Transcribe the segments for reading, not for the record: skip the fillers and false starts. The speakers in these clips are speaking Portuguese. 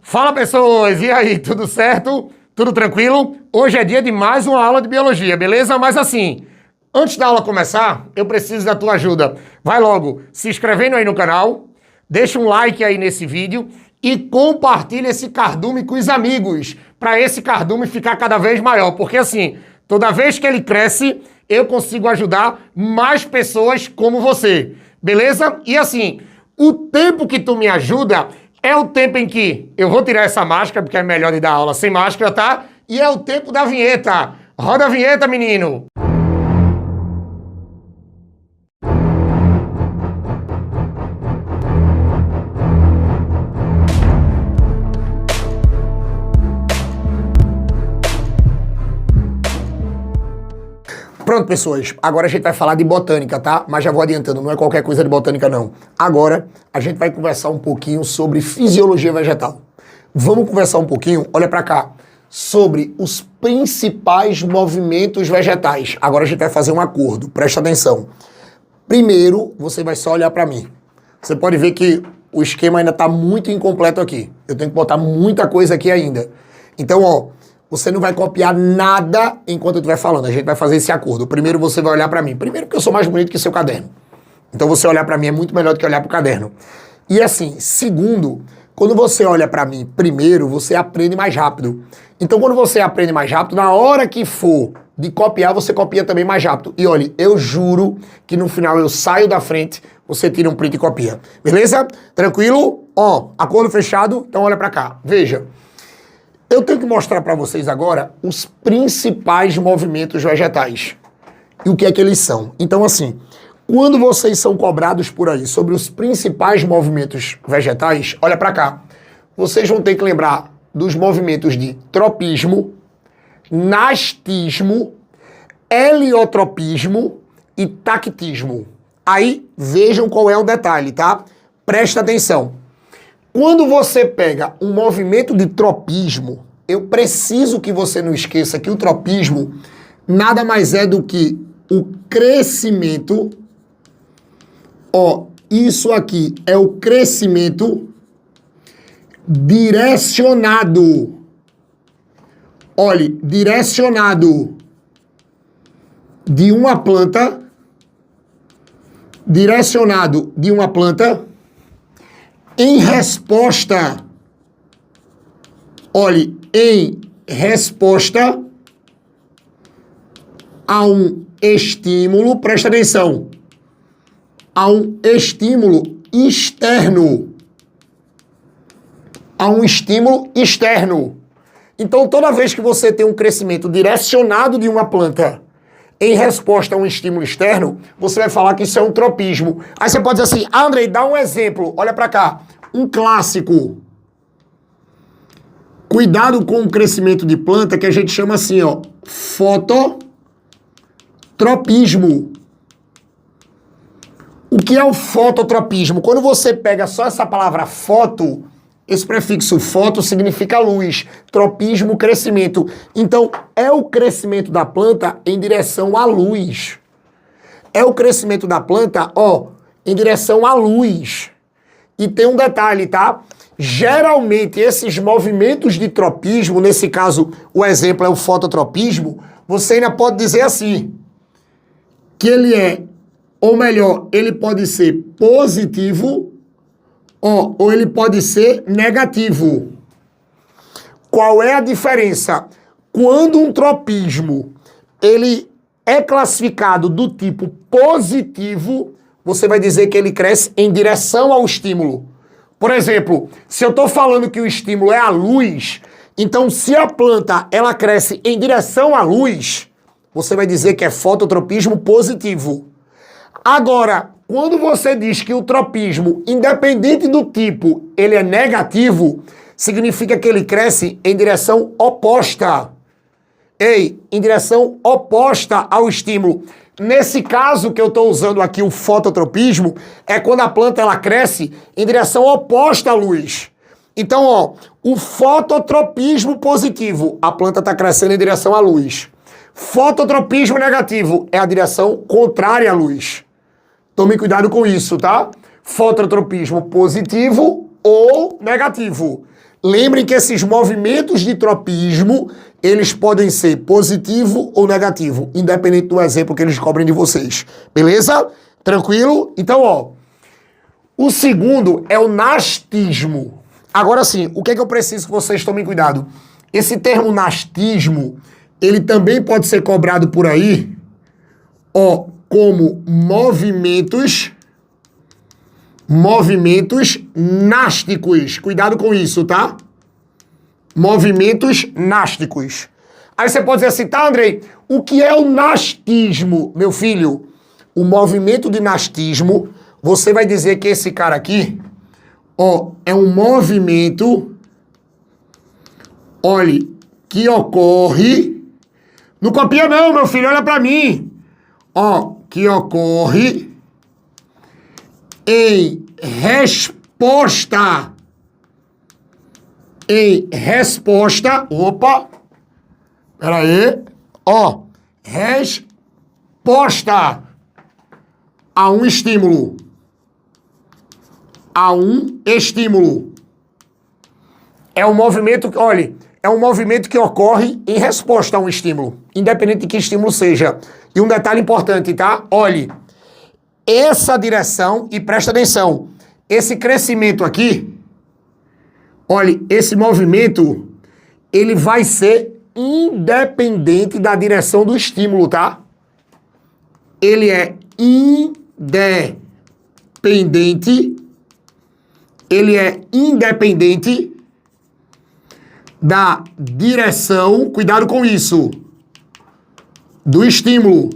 Fala, pessoas! E aí, tudo certo? Tudo tranquilo? Hoje é dia de mais uma aula de biologia, beleza? Mas assim, antes da aula começar, eu preciso da tua ajuda. Vai logo se inscrevendo aí no canal, deixa um like aí nesse vídeo e compartilha esse cardume com os amigos, para esse cardume ficar cada vez maior, porque assim, toda vez que ele cresce, eu consigo ajudar mais pessoas como você, beleza? E assim, o tempo que tu me ajuda é o tempo em que eu vou tirar essa máscara, porque é melhor de dar aula sem máscara, tá? E é o tempo da vinheta. Roda a vinheta, menino! Pronto, pessoas, agora a gente vai falar de botânica, tá? Mas já vou adiantando, não é qualquer coisa de botânica, não. Agora, a gente vai conversar um pouquinho sobre fisiologia vegetal. Vamos conversar um pouquinho, olha pra cá, sobre os principais movimentos vegetais. Agora a gente vai fazer um acordo, presta atenção. Primeiro, você vai só olhar pra mim. Você pode ver que o esquema ainda tá muito incompleto aqui. Eu tenho que botar muita coisa aqui ainda. Então, ó, você não vai copiar nada enquanto eu estiver falando. A gente vai fazer esse acordo. Primeiro você vai olhar para mim. Primeiro porque eu sou mais bonito que seu caderno. Então você olhar para mim é muito melhor do que olhar para o caderno. E assim, segundo, quando você olha para mim primeiro, você aprende mais rápido. Então quando você aprende mais rápido, na hora que for de copiar, você copia também mais rápido. E olha, eu juro que no final eu saio da frente, você tira um print e copia. Beleza? Tranquilo? Ó, acordo fechado? Então olha para cá. Veja. Eu tenho que mostrar para vocês agora os principais movimentos vegetais. E o que é que eles são. Então, assim, quando vocês são cobrados por aí sobre os principais movimentos vegetais, olha para cá. Vocês vão ter que lembrar dos movimentos de tropismo, nastismo, heliotropismo e tactismo. Aí, vejam qual é o detalhe, tá? Presta atenção. Quando você pega um movimento de tropismo, eu preciso que você não esqueça que o tropismo nada mais é do que o crescimento. Ó, isso aqui é o crescimento direcionado. Olhe, direcionado de uma planta. Direcionado de uma planta. Em resposta, olhe, em resposta a um estímulo, presta atenção, a um estímulo externo. A um estímulo externo. Então, toda vez que você tem um crescimento direcionado de uma planta em resposta a um estímulo externo, você vai falar que isso é um tropismo. Aí você pode dizer assim, Andrei, dá um exemplo. Olha pra cá. Um clássico. Cuidado com o crescimento de planta, que a gente chama assim, ó, fototropismo. O que é o fototropismo? Quando você pega só essa palavra foto, esse prefixo foto significa luz, tropismo, crescimento. Então, é o crescimento da planta em direção à luz. É o crescimento da planta, ó, em direção à luz. E tem um detalhe, tá? Geralmente, esses movimentos de tropismo, nesse caso, o exemplo é o fototropismo, você ainda pode dizer assim, que ele é, ou melhor, ele pode ser positivo, ou ele pode ser negativo. Qual é a diferença? Quando um tropismo ele é classificado do tipo positivo, você vai dizer que ele cresce em direção ao estímulo. Por exemplo, se eu estou falando que o estímulo é a luz, então se a planta ela cresce em direção à luz, você vai dizer que é fototropismo positivo. Agora, quando você diz que o tropismo, independente do tipo, ele é negativo, significa que ele cresce em direção oposta. Ei, em direção oposta ao estímulo. Nesse caso que eu estou usando aqui o fototropismo, é quando a planta ela cresce em direção oposta à luz. Então, ó, o fototropismo positivo, a planta está crescendo em direção à luz. Fototropismo negativo é a direção contrária à luz. Tome cuidado com isso, tá? Fototropismo positivo, ou negativo. Lembrem que esses movimentos de tropismo, eles podem ser positivo ou negativo, independente do exemplo que eles cobrem de vocês. Beleza? Tranquilo? Então, ó, o segundo é o nastismo. Agora sim, o que é que eu preciso que vocês tomem cuidado? Esse termo nastismo, ele também pode ser cobrado por aí, ó, como movimentos násticos. Cuidado com isso, tá? Movimentos násticos. Aí você pode dizer assim, tá, Andrei, o que é o nastismo, meu filho? O movimento de nastismo, você vai dizer que esse cara aqui, ó, é um movimento, olhe, que ocorre... Não copia não, meu filho, olha pra mim. Ó, que ocorre em resposta, opa, pera aí, ó, resposta a um estímulo, é um movimento, olha, é um movimento que ocorre em resposta a um estímulo, independente de que estímulo seja. E um detalhe importante, tá? Olhe, essa direção, e presta atenção, esse crescimento aqui, olhe, esse movimento, ele vai ser independente da direção do estímulo, tá? Ele é independente da direção, cuidado com isso, do estímulo.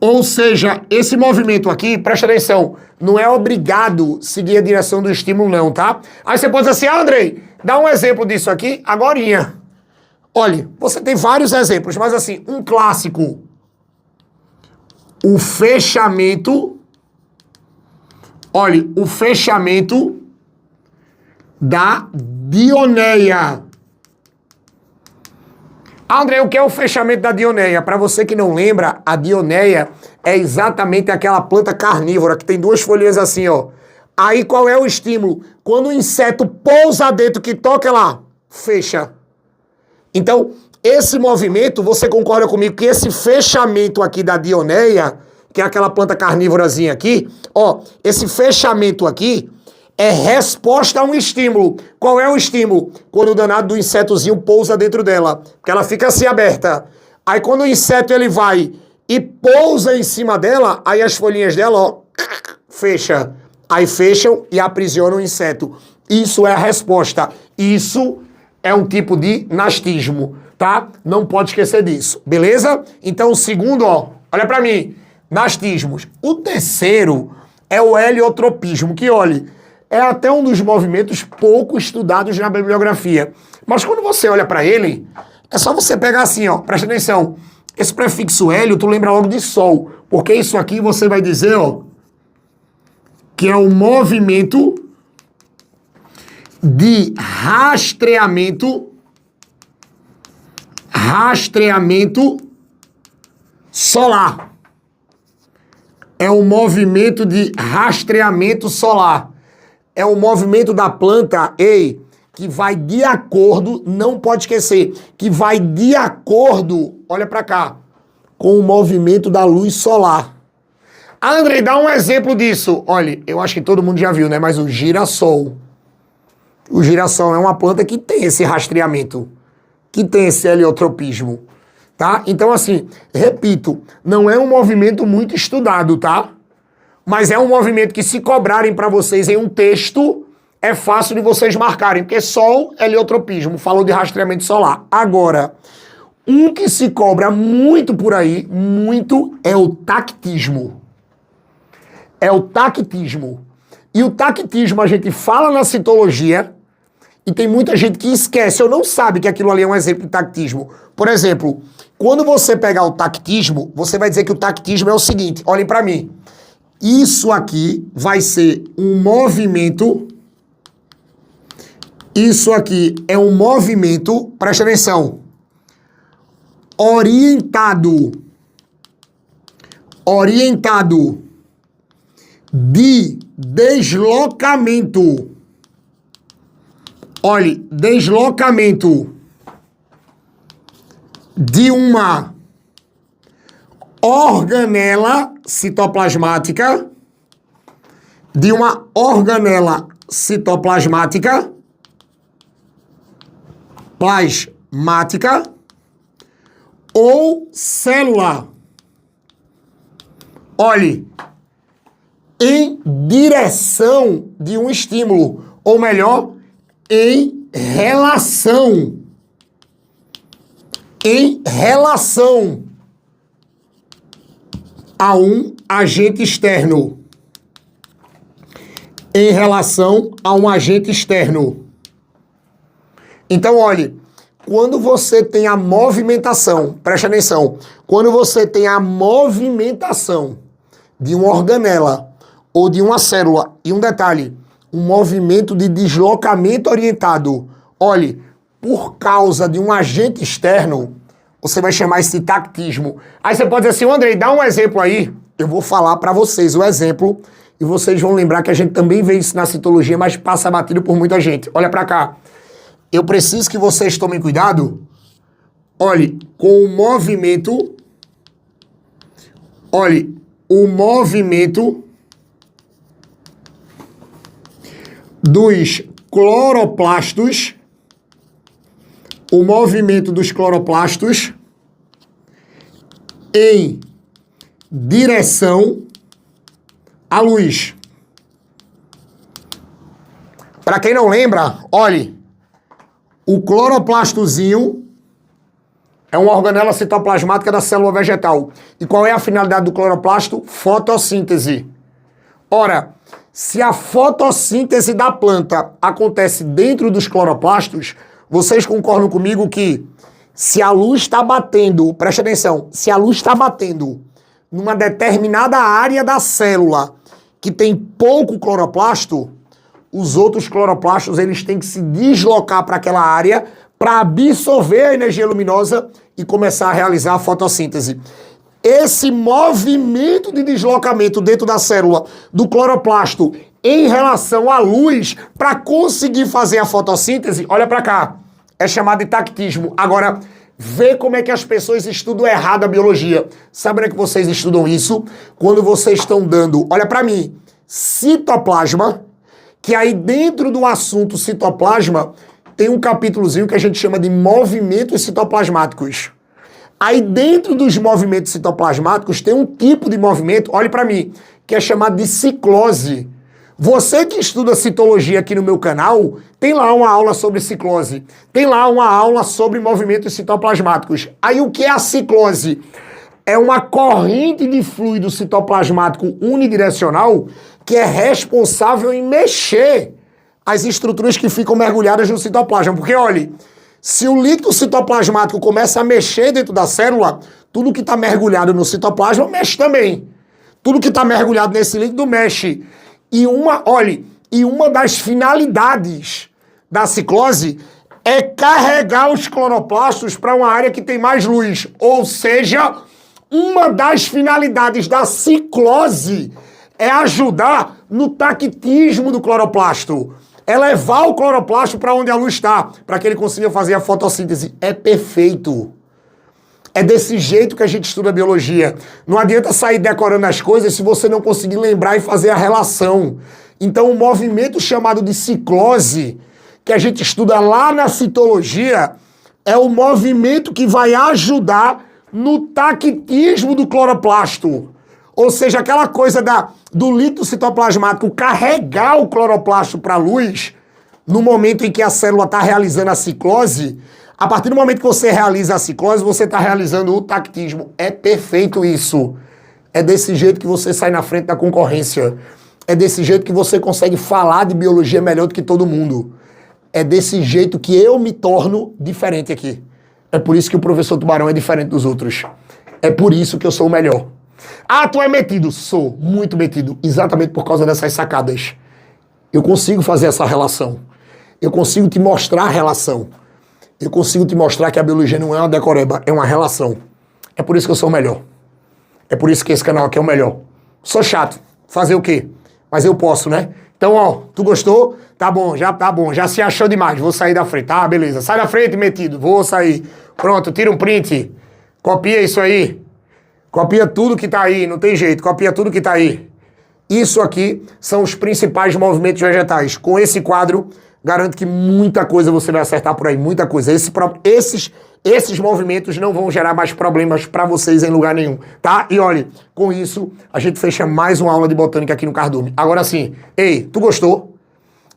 Ou seja, esse movimento aqui, presta atenção, não é obrigado seguir a direção do estímulo não, tá? Aí você pode dizer assim, Andrei, dá um exemplo disso aqui agorinha. Olha, você tem vários exemplos, mas assim, um clássico. O fechamento, olha, o fechamento da dioneia. André, o que é o fechamento da dioneia? Para você que não lembra, a dioneia é exatamente aquela planta carnívora que tem duas folhinhas assim, ó. Aí qual é o estímulo? Quando o inseto pousa dentro, que toca lá, fecha. Então, esse movimento, você concorda comigo que esse fechamento aqui da dioneia, que é aquela planta carnívorazinha aqui, ó, esse fechamento aqui é resposta a um estímulo. Qual é o estímulo? Quando o danado do insetozinho pousa dentro dela, porque ela fica assim aberta. Aí quando o inseto ele vai e pousa em cima dela, aí as folhinhas dela, ó, fecha. Aí fecham e aprisionam o inseto. Isso é a resposta. Isso é um tipo de nastismo, tá? Não pode esquecer disso, beleza? Então o segundo, ó, olha pra mim, nastismos. O terceiro é o heliotropismo, que olhe, é até um dos movimentos pouco estudados na bibliografia. Mas quando você olha para ele, é só você pegar assim, ó, presta atenção. Esse prefixo hélio, tu lembra logo de sol, porque isso aqui você vai dizer, ó, que é um movimento de rastreamento solar. É um movimento de rastreamento solar. É o movimento da planta, ei, que vai de acordo, não pode esquecer, que vai de acordo, olha pra cá, com o movimento da luz solar. André, dá um exemplo disso. Olha, eu acho que todo mundo já viu, né? Mas o girassol. O girassol é uma planta que tem esse rastreamento, que tem esse heliotropismo, tá? Então, assim, repito, não é um movimento muito estudado, tá? Mas é um movimento que, se cobrarem para vocês em um texto, é fácil de vocês marcarem, porque sol, heliotropismo, falou de rastreamento solar. Agora, um que se cobra muito por aí, muito, é o tactismo. É o tactismo. E o tactismo a gente fala na citologia e tem muita gente que esquece ou não sabe que aquilo ali é um exemplo de tactismo. Por exemplo, quando você pegar o tactismo, você vai dizer que o tactismo é o seguinte, olhem para mim. Isso aqui vai ser um movimento, isso aqui é um movimento, presta atenção, orientado de deslocamento. Olhe, deslocamento de uma organela citoplasmática, plasmática ou célula. Olhe, em direção de um estímulo, ou melhor, em relação a um agente externo. Em relação a um agente externo. Então, olhe, quando você tem a movimentação, preste atenção, quando você tem a movimentação de uma organela ou de uma célula, e um detalhe, um movimento de deslocamento orientado, olhe, por causa de um agente externo, você vai chamar isso de tactismo. Aí você pode dizer assim, Andrei, dá um exemplo aí. Eu vou falar para vocês o exemplo e vocês vão lembrar que a gente também vê isso na citologia, mas passa batido por muita gente. Olha para cá. Eu preciso que vocês tomem cuidado. Olhe, com o movimento. Olhe, o movimento dos cloroplastos. O movimento dos cloroplastos em direção à luz. Para quem não lembra, olhe, o cloroplastozinho é uma organela citoplasmática da célula vegetal. E qual é a finalidade do cloroplasto? Fotossíntese. Ora, se a fotossíntese da planta acontece dentro dos cloroplastos, vocês concordam comigo que se a luz está batendo, preste atenção, se a luz está batendo numa determinada área da célula que tem pouco cloroplasto, os outros cloroplastos eles têm que se deslocar para aquela área para absorver a energia luminosa e começar a realizar a fotossíntese. Esse movimento de deslocamento dentro da célula do cloroplasto em relação à luz para conseguir fazer a fotossíntese, olha para cá, é chamado de tactismo. Agora, vê como é que as pessoas estudam errado a biologia. Sabe onde é que vocês estudam isso? Quando vocês estão dando, olha para mim, citoplasma, que aí dentro do assunto citoplasma tem um capítulozinho que a gente chama de movimentos citoplasmáticos. Aí dentro dos movimentos citoplasmáticos tem um tipo de movimento, olhe para mim, que é chamado de ciclose. Você que estuda citologia aqui no meu canal, tem lá uma aula sobre ciclose, tem lá uma aula sobre movimentos citoplasmáticos. Aí o que é a ciclose? É uma corrente de fluido citoplasmático unidirecional que é responsável em mexer as estruturas que ficam mergulhadas no citoplasma. Porque, olhe, se o líquido citoplasmático começa a mexer dentro da célula, tudo que está mergulhado no citoplasma mexe também. Tudo que está mergulhado nesse líquido mexe. E uma das finalidades da ciclose é carregar os cloroplastos para uma área que tem mais luz. Ou seja, uma das finalidades da ciclose é ajudar no tactismo do cloroplasto. É levar o cloroplasto para onde a luz está, para que ele consiga fazer a fotossíntese. É perfeito. É desse jeito que a gente estuda biologia. Não adianta sair decorando as coisas se você não conseguir lembrar e fazer a relação. Então, o movimento chamado de ciclose, que a gente estuda lá na citologia, é o movimento que vai ajudar no tactismo do cloroplasto. Ou seja, aquela coisa do líquido citoplasmático carregar o cloroplasto para a luz, no momento em que a célula está realizando a ciclose. A partir do momento que você realiza a ciclose, você está realizando o tactismo. É perfeito isso. É desse jeito que você sai na frente da concorrência. É desse jeito que você consegue falar de biologia melhor do que todo mundo. É desse jeito que eu me torno diferente aqui. É por isso que o professor Tubarão é diferente dos outros. É por isso que eu sou o melhor. Ah, tu é metido. Sou muito metido. Exatamente por causa dessas sacadas. Eu consigo fazer essa relação. Eu consigo te mostrar a relação. Eu consigo te mostrar que a biologia não é uma decoreba, é uma relação. É por isso que eu sou o melhor. É por isso que esse canal aqui é o melhor. Sou chato. Fazer o quê? Mas eu posso, né? Então, ó, tu gostou? Tá bom, já se achou demais. Vou sair da frente. Tá, beleza. Sai da frente, metido. Vou sair. Pronto, tira um print. Copia isso aí. Copia tudo que tá aí, não tem jeito. Copia tudo que tá aí. Isso aqui são os principais movimentos vegetais. Com esse quadro, garanto que muita coisa você vai acertar por aí, muita coisa. Esses movimentos não vão gerar mais problemas para vocês em lugar nenhum, tá? E olha, com isso, a gente fecha mais uma aula de botânica aqui no Cardume. Agora sim, ei, tu gostou?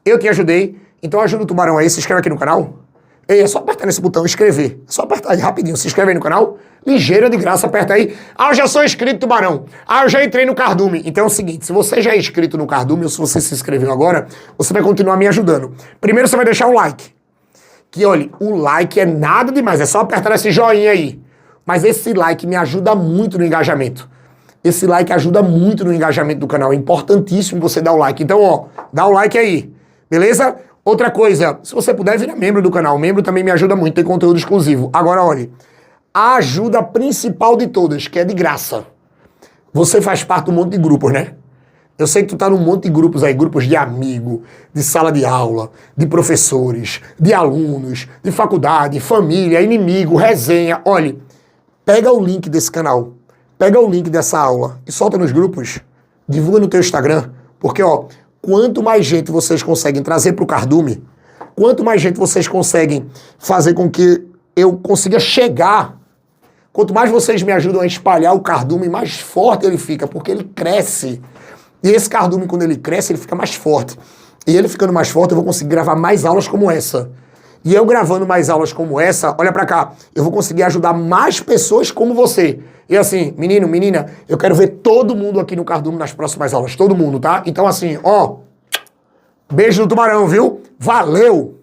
Eu te ajudei, então ajuda o tubarão aí, se inscreve aqui no canal. Ei, é só apertar nesse botão inscrever. É só apertar aí rapidinho, se inscreve aí no canal. Ligeiro, de graça, aperta aí. Ah, eu já sou inscrito, tubarão. Ah, eu já entrei no Cardume. Então é o seguinte, se você já é inscrito no Cardume ou se você se inscreveu agora, você vai continuar me ajudando. Primeiro você vai deixar o like. Que, olha, o like é nada demais, é só apertar esse joinha aí. Mas esse like me ajuda muito no engajamento. Esse like ajuda muito no engajamento do canal. É importantíssimo você dar o like. Então, ó, dá o like aí. Beleza? Outra coisa, se você puder, vira membro do canal. Membro também me ajuda muito, tem conteúdo exclusivo. Agora, olha, a ajuda principal de todas, que é de graça. Você faz parte de um monte de grupos, né? Eu sei que tu tá num monte de grupos aí, grupos de amigo, de sala de aula, de professores, de alunos, de faculdade, família, inimigo, resenha. Olha, pega o link desse canal, pega o link dessa aula e solta nos grupos, divulga no teu Instagram, porque, ó, quanto mais gente vocês conseguem trazer pro Cardume, quanto mais gente vocês conseguem fazer com que eu consiga chegar, quanto mais vocês me ajudam a espalhar o Cardume, mais forte ele fica, porque ele cresce. E esse Cardume, quando ele cresce, ele fica mais forte. E ele ficando mais forte, eu vou conseguir gravar mais aulas como essa. E eu gravando mais aulas como essa, olha pra cá, eu vou conseguir ajudar mais pessoas como você. E assim, menino, menina, eu quero ver todo mundo aqui no Cardume nas próximas aulas. Todo mundo, tá? Então assim, ó, beijo do tubarão, viu? Valeu!